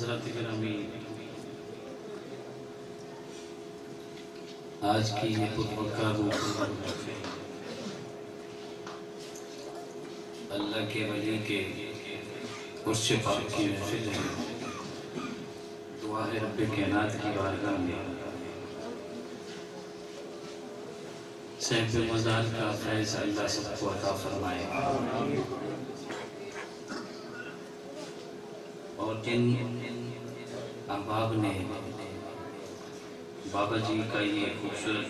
हज़रात गिरामी, आज की ये पुरवकार अल्लाह के वली के उर्श पाक की महफिल है। दुआ है रब्बे कायनात की बारगाह में सहब मज़ार का फैज़ अल्लाह सबको अता फरमाए। और जिन अहबाब ने बाबा जी का ये खूबसूरत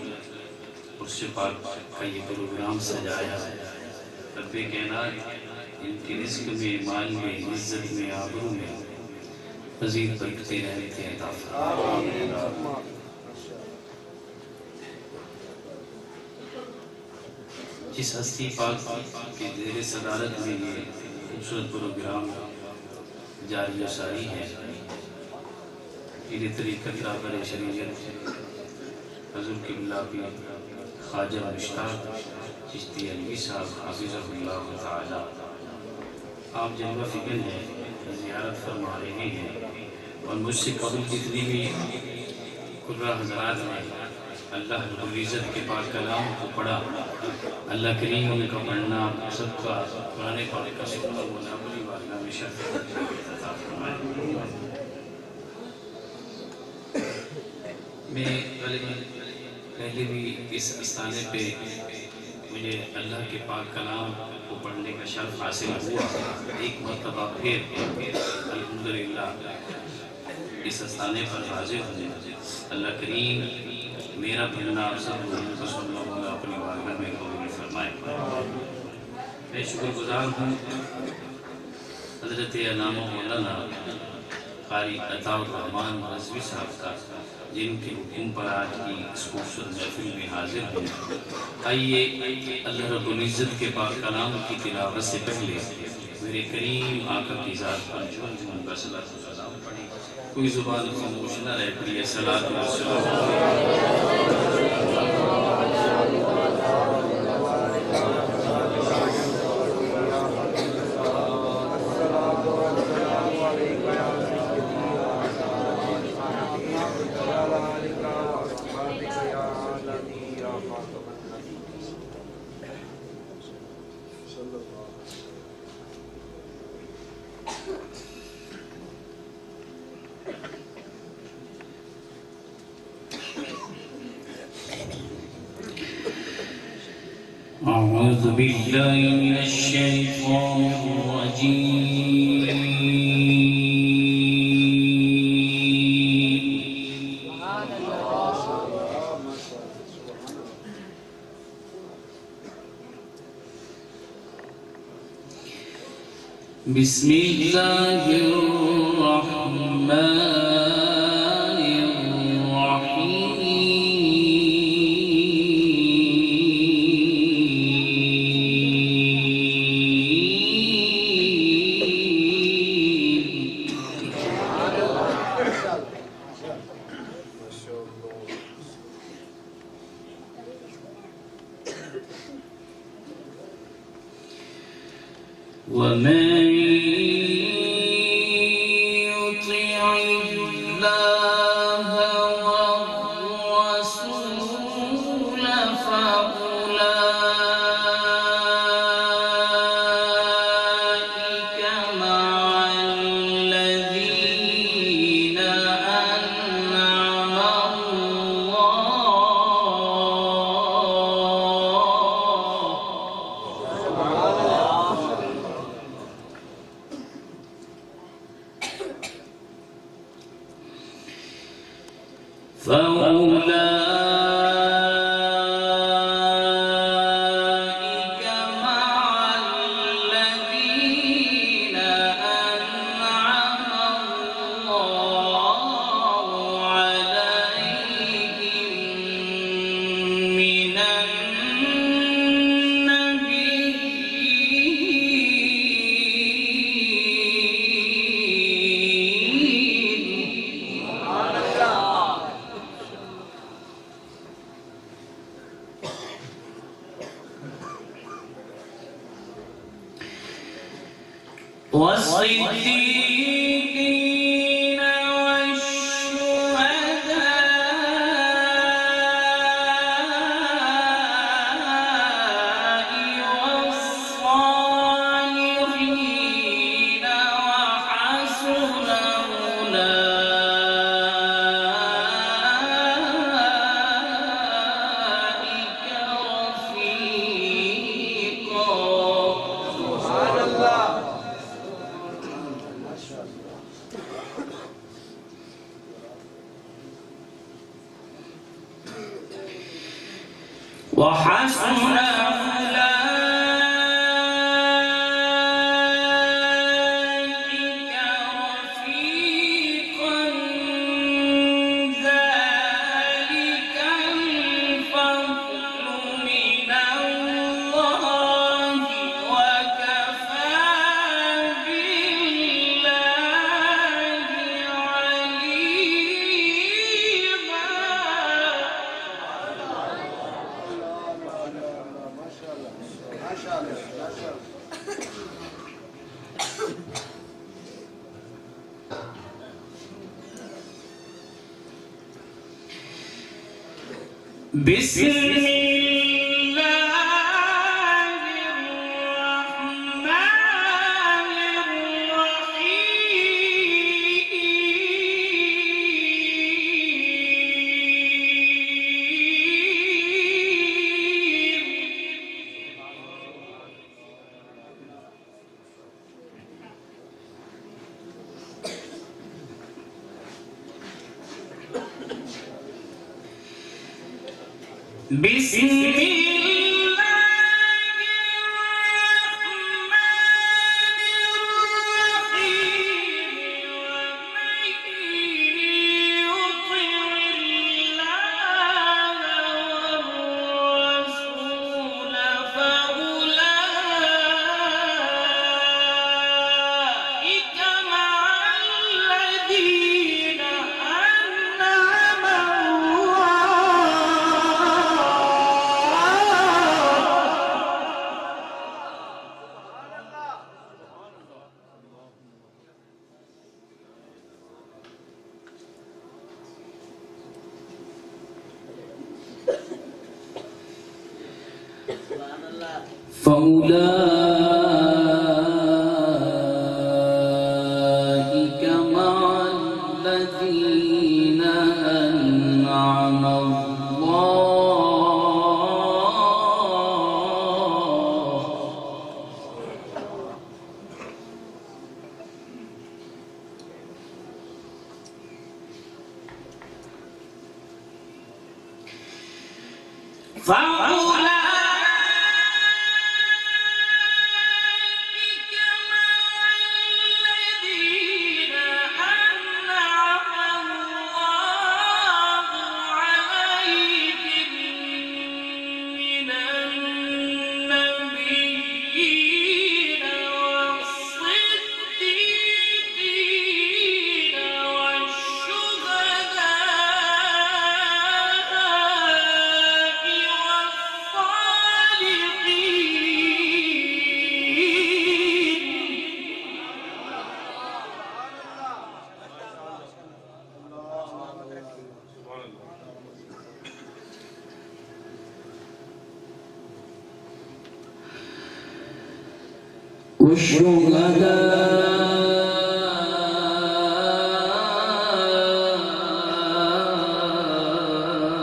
उर्श पाक का ये प्रोग्राम सजाया, रब्बे कायनात इनके रिज़्क़ में, माल में, इज़्ज़त में, आबरू में मज़ीद बरकतें रहमतें अता फरमाए। जिस हस्ती पाक के ज़ेरे सदारत में ये खूबसूरत प्रोग्राम जारी व सारी है, पीर तरीक़त रहबर शरीयत हज़रत क़िबला पीर ख्वाजा मुश्ताक चिश्ती अलवी साहब हाफ़िज़हुल्लाह तआला आप जलवा फ़िग़न है, ज़ियारत फरमा रहे हैं। और मुझसे कबल जितनी भी कुर्रा हज़रात ने अल्लाह रब्बुल इज़्ज़त के पाक कलाम को पढ़ा, अल्लाह करीम उनका पढ़ना सबका कुरान पाक का सुनना बोलना बड़ी बारगाह में शर्फ़ अता फरमाए। मैं पहले भी इस आस्थाने पे मुझे अल्लाह के पाक कलाम को पढ़ने का शर्फ़ हासिल हुआ। एक मरतबा फिर अल्हम्दुलिल्लाह इस आस्थाने पर हाजिर हुए। अल्लाह करीम मेरा मिलना आप सब लोगों को सुनना होगा अपनी बारगाह में कबूल फरमाए। मैं शुक्रगुज़ार हूँ हज़रत अल्लामा मौलाना क़ारी अताउर रहमान रज़वी साहब का, जिनके हुक्म पर आज की इस खूबसूरत महफिल में हाजिर हूँ। आइए अल्लाह रब्बुल इज़्ज़त के पाक कलाम की तिलावत से पहले मेरे करीम आका की ज़ात पर जो उनका सलात व सलाम पढ़े। कोई ज़ुबान खामोश न रहे, प्रिय सलात व सलाम। أعوذ بالله من الشيطان الرجيم بسم الله الرحمن ومن يطع الله والرسول فأولئك مع الذين أنعم فأولئك مع الذين أنعم الله عليهم من والصديقين وحسن بسم الله الرحمن الرحيم بسم فأولئك مع الذين أنعم الله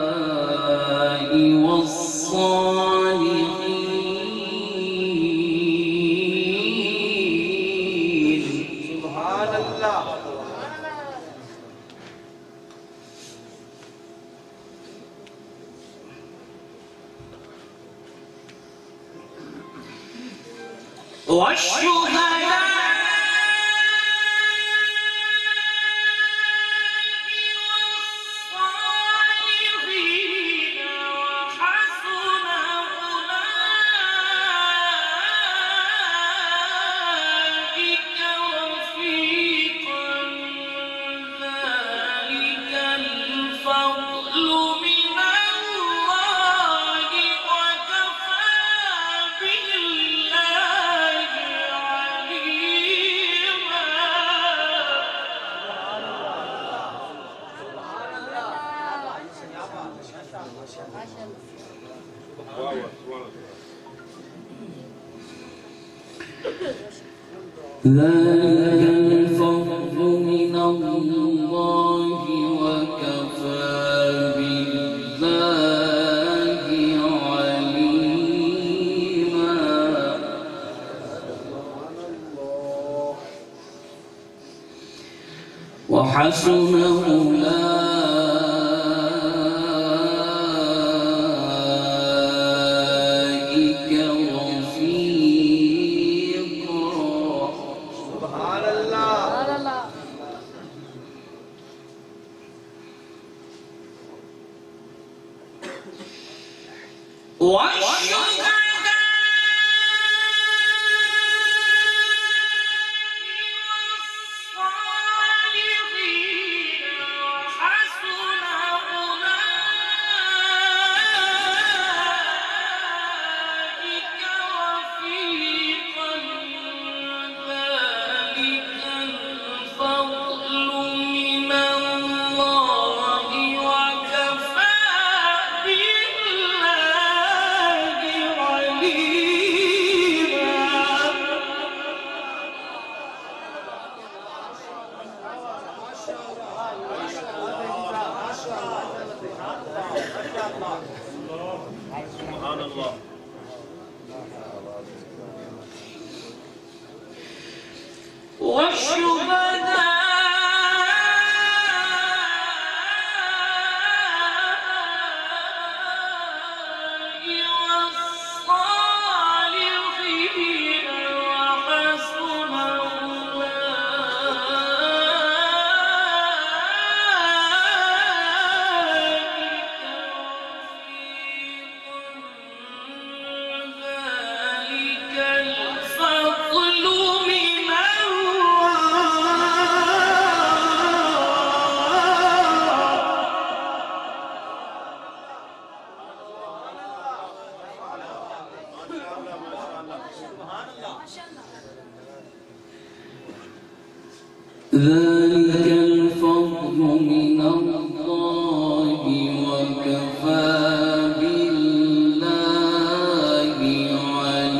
والشهداء والصالحين سبحان الله والشهداء ذلك الفضل من الله وكفى بالله عليما وحسن أولئك ذلك الفضل من الله وكفى بالله عليما.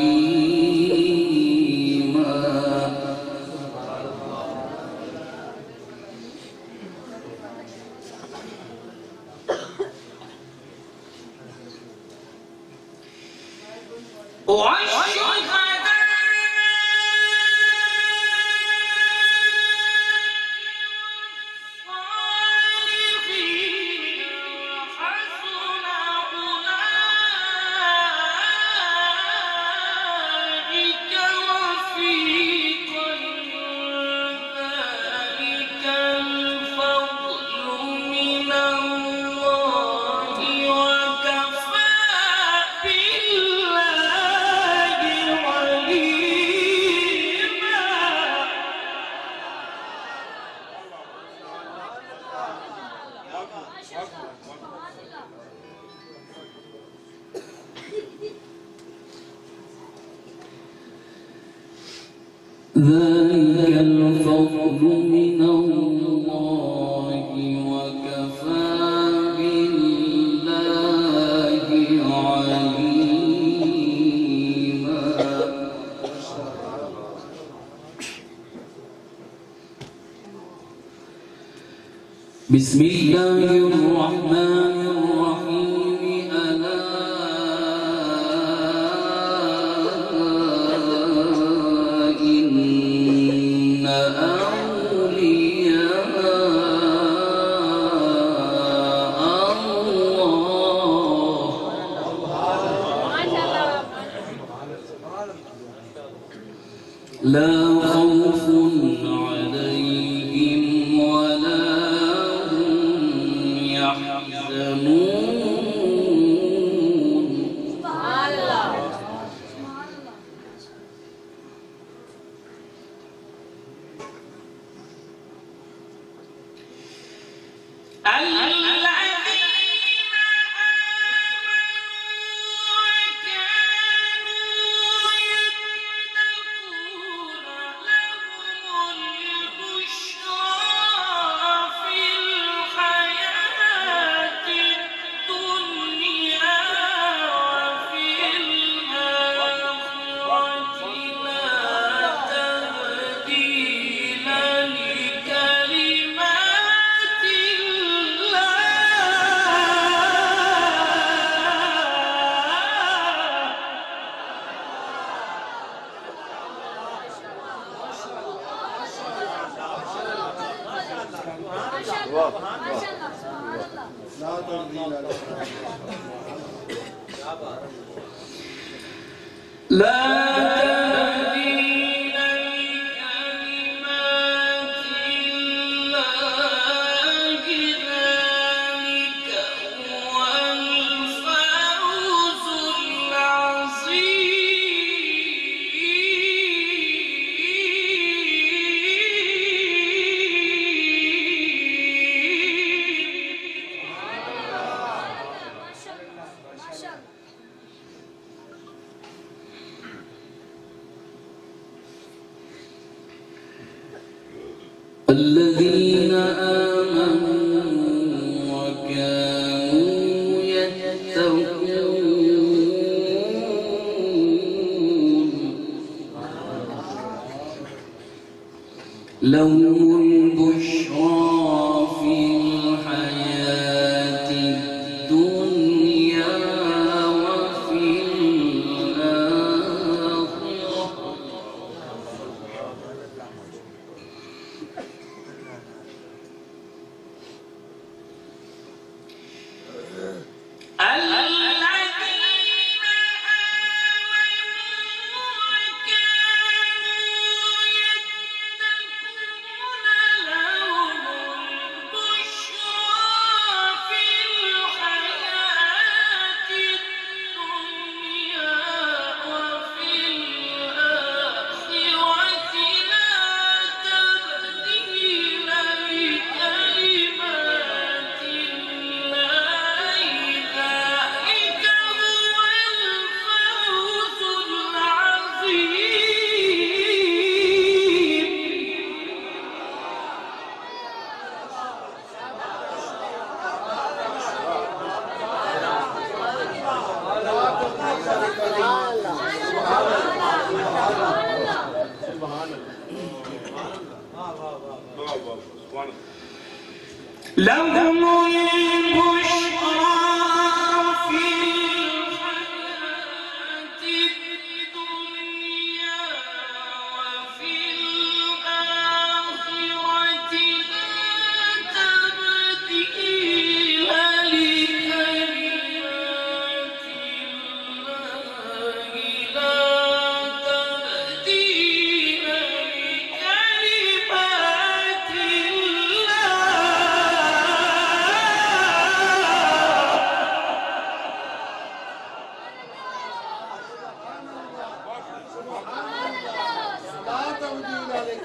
ذلك الفضل من الله وكفى بالله عليما. بسم الله الرحمن الرحيم. ألا إن أولياء الله لا خوف عليهم ولا هم يحزنون. الذين آمنوا وكانوا يتقون لهم البشرى في الحياة الدنيا وفي الآخرة لهم البشرى في الحياة الدنيا وفي الآخرة لا تبديل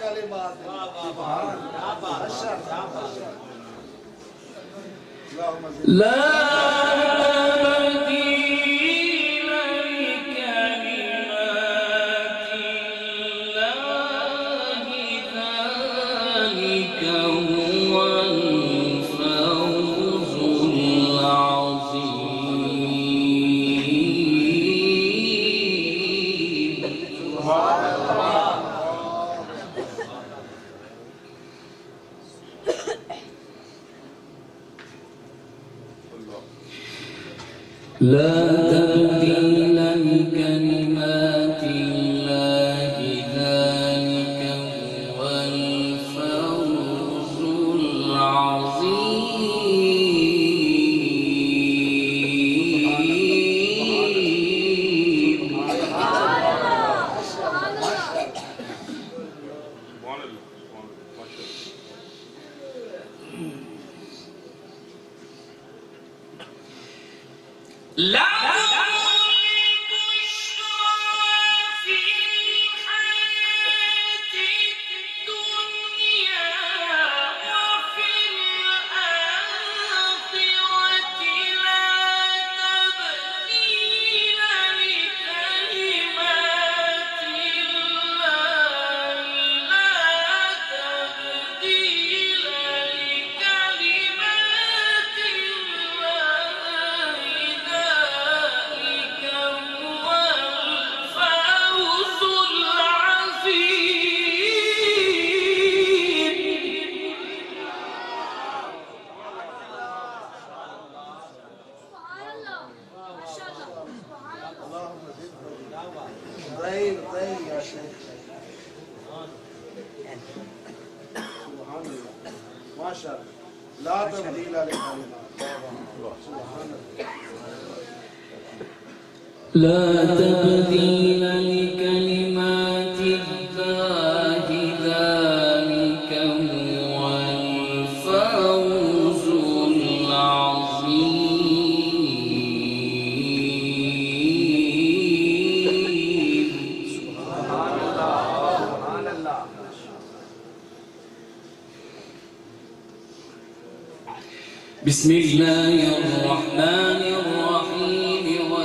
لكلمات الله لا تبديل لكلمات لا تبديل لكلمات الله ذلك هو الفوز العظيم. لا تبديل لكلمات الله ذلك هو الفوز العظيم. لهم البشرى في الحياة الدنيا وفي الآخرة لا تبديل لكلمات الله لا تبديل لكلمات الله ذلك هو الفوز طيب طيب يا شيخ. سبحان الله ما شاء الله. لا تبديل لكلمات. سبحان الله. لا تبديل لكلمات الله ذلك هو الفوز العظيم. سبحان الله. بسم الله الرحمن الرحيم.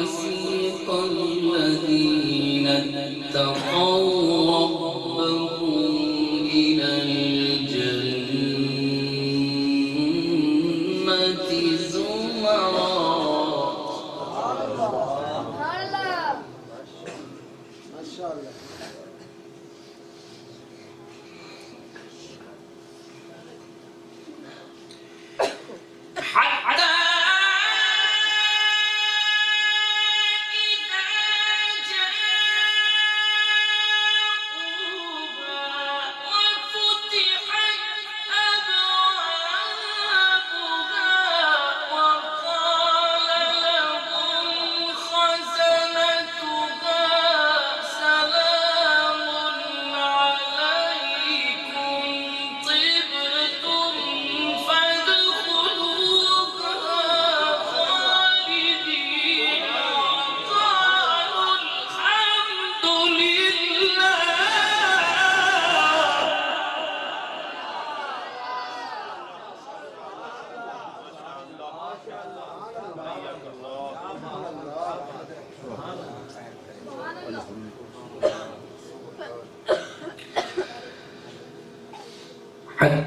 اتقوا ربهم إلى الجنة زمرا. ما شاء الله. حتى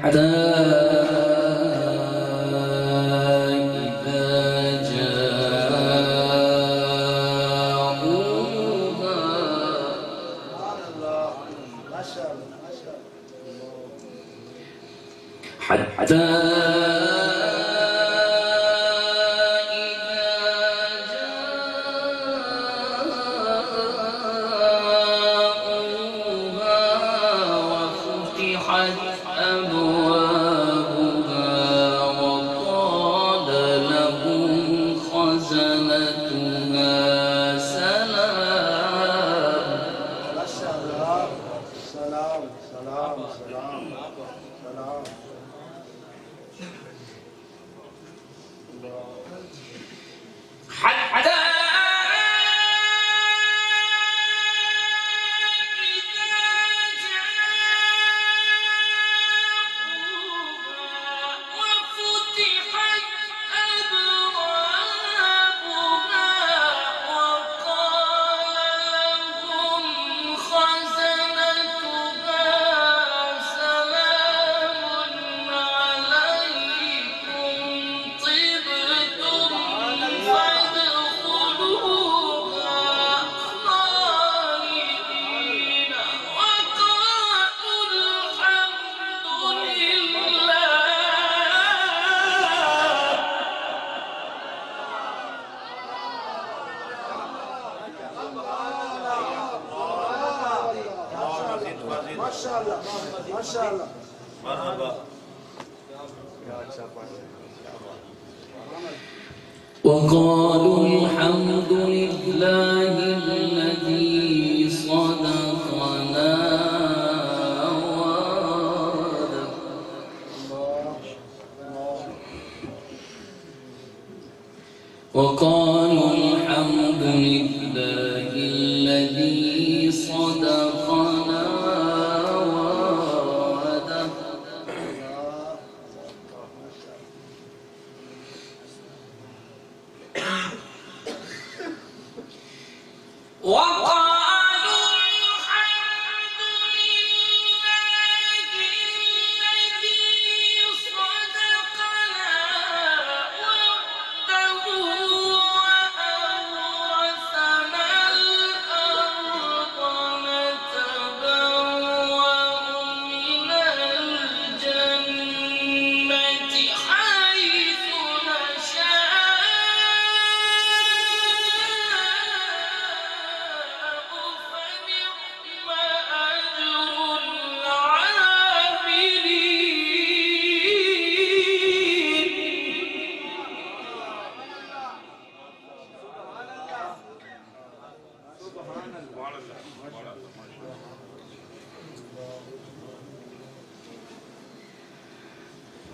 إذا جاءوها ما شاء الله. ما شاء الله. حتى ما شاء الله. وقالوا الحمد لله الذي صدقنا وعده. وقالوا الحمد لله الذي صدقنا وعده.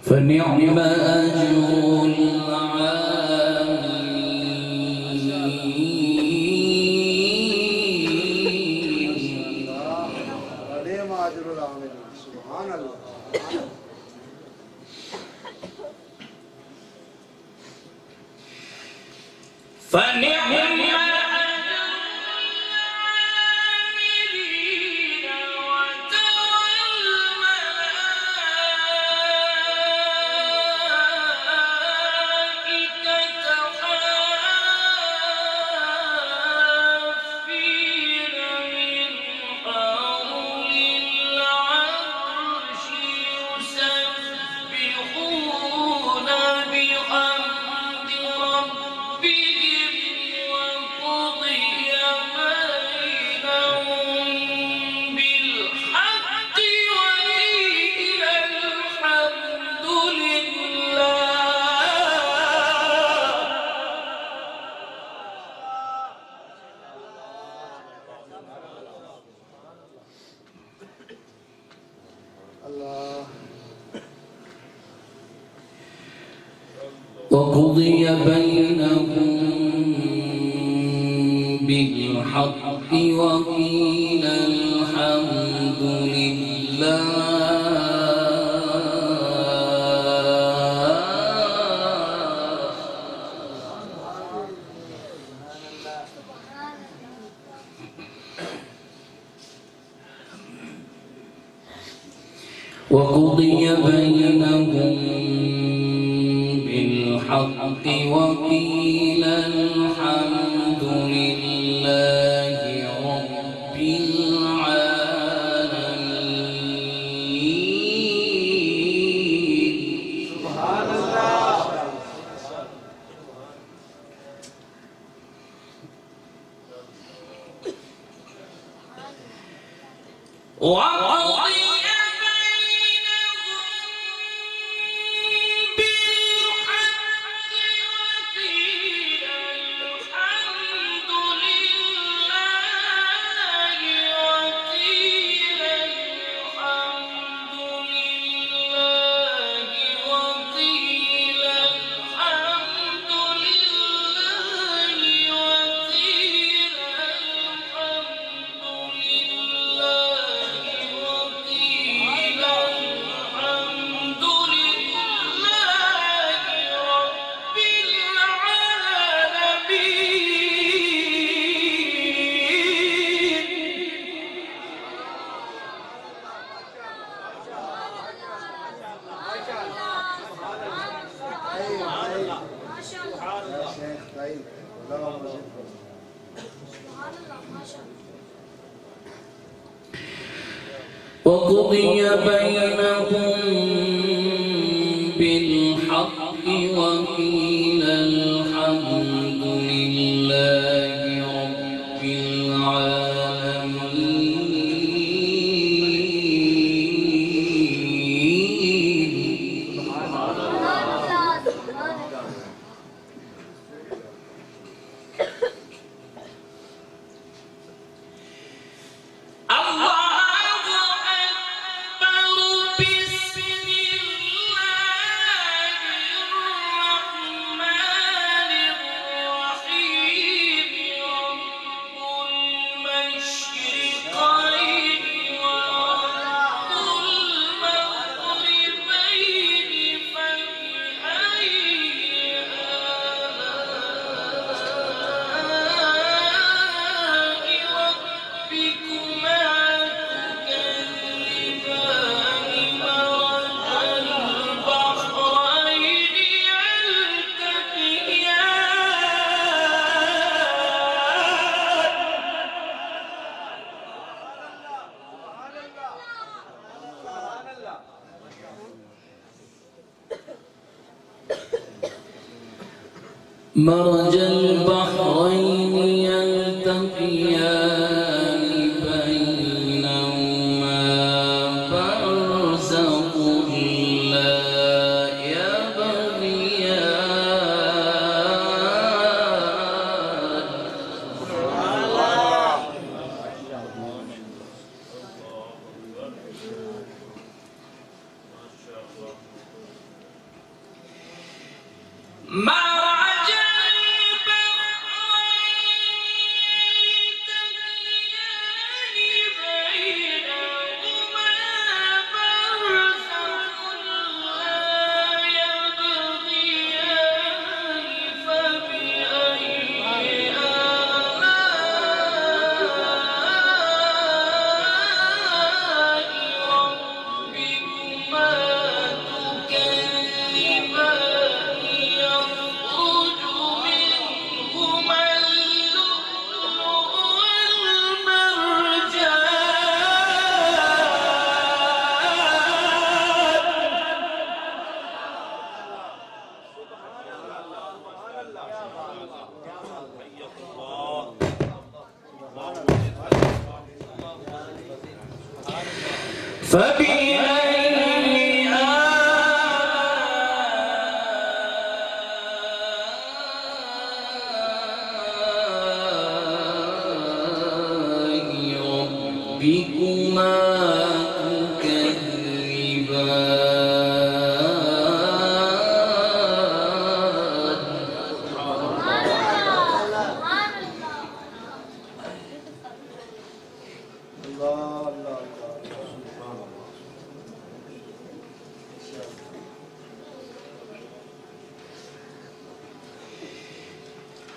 فنعم أجر العاملين. ونعم أجر العاملين. سبحان الله. فنعم अल्लाह وقضي بينهم بالحق وقيل الحمد لله وقضي بينهم بالحق وقيل الحمد لله رب العالمين. سبحان الله. وقضي وقضي بينهم بالحق وقيل الحمد لله رب مرج البحرين يلتقيان بينهما برزخ لا يبغيان. فبأي آلاء ربكما تكذبان.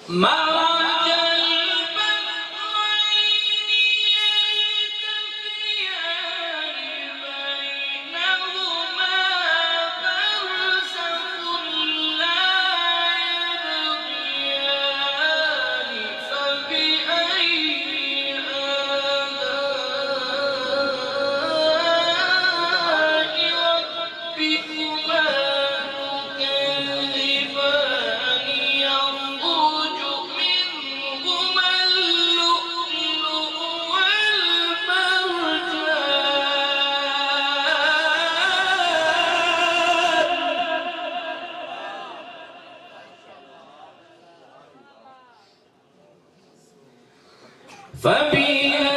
مرج البحرين يلتقيان بينهما برزخ لا يبغيان فبأي آلاء ربكما تكذبان يخرج منهما اللؤلؤ والمرجان فبأي